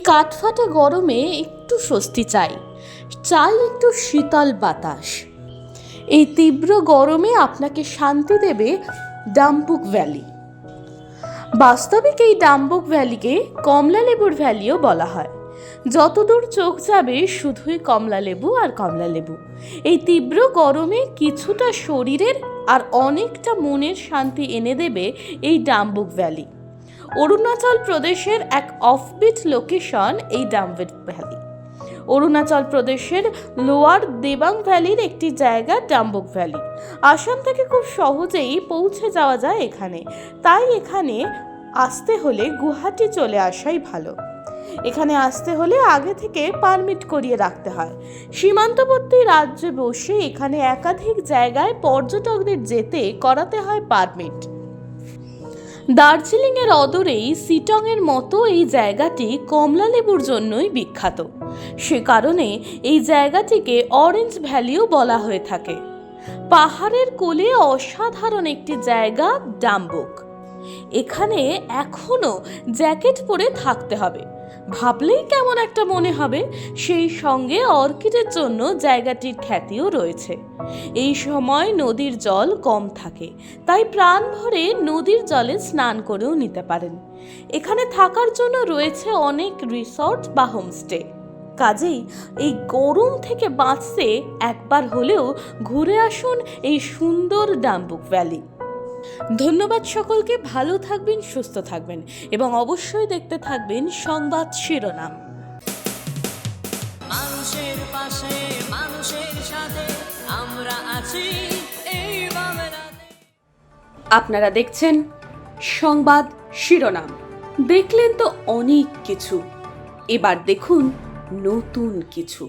কাঠফাটা গরমে একটু স্বস্তি চাই, চাই একটু শীতল বাতাস। এই তীব্র গরমে আপনাকে শান্তি দেবে ডাম্বুক ভ্যালি। বাস্তবিক এই ডাম্বুক ভ্যালিকে কমলালেবুর ভ্যালিও বলা হয়। যতদূর চোখ যাবে শুধুই কমলালেবু আর কমলালেবু। এই তীব্র গরমে কিছুটা শরীরের আর অনেকটা মনের শান্তি এনে দেবে এই ডাম্বুক ভ্যালি। অরুণাচল প্রদেশের এক অফবিট লোকেশন এই ডাম্বুক ভ্যালি। অরুণাচল প্রদেশের লোয়ার দেবাং ভ্যালির একটি জায়গা ডাম্বুক ভ্যালি। আসাম থেকে খুব সহজেই পৌঁছে যাওয়া যায় এখানে। তাই এখানে আসতে হলে গুয়াহাটি চলে আসাই ভালো। এখানে আসতে হলে আগে থেকে পারমিট করিয়ে রাখতে হয়। সীমান্তবর্তী রাজ্যে বসে এখানে একাধিক জায়গায় পর্যটকদের যেতে করাতে হয় পারমিট। দার্জিলিংয়ের অদূরেই সিটংয়ের মতো এই জায়গাটি কমলালেবুর জন্যই বিখ্যাত। সে কারণে এই জায়গাটিকে অরেঞ্জ ভ্যালিও বলা হয়ে থাকে। পাহাড়ের কোলে অসাধারণ একটি জায়গা ডাম্বুক। এখানে এখনো জ্যাকেট পরে থাকতে হবে, ভাবলেই কেমন একটা মনে হবে। সেই সঙ্গে অর্কিডের জন্য জায়গাটির খ্যাতিও রয়েছে। এই সময় নদীর জল কম থাকে, তাই প্রাণ ভরে নদীর জলে স্নান করেও নিতে পারেন। এখানে থাকার জন্য রয়েছে অনেক রিসর্ট বা হোমস্টে। কাজেই এই গরম থেকে বাঁচতে একবার হলেও ঘুরে আসুন এই সুন্দর ডাম্বুক ভ্যালি। ধন্যবাদ সকলকে। ভালো থাকবেন, সুস্থ থাকবেন এবং অবশ্যই দেখতে থাকবেন সংবাদ শিরোনাম। মানুষের পাশে, মানুষের সাথে আমরা আছি এই বাংলাতে। আপনারা দেখছেন সংবাদ শিরোনাম। দেখলেন তো অনেক কিছু, এবার দেখুন নতুন কিছু।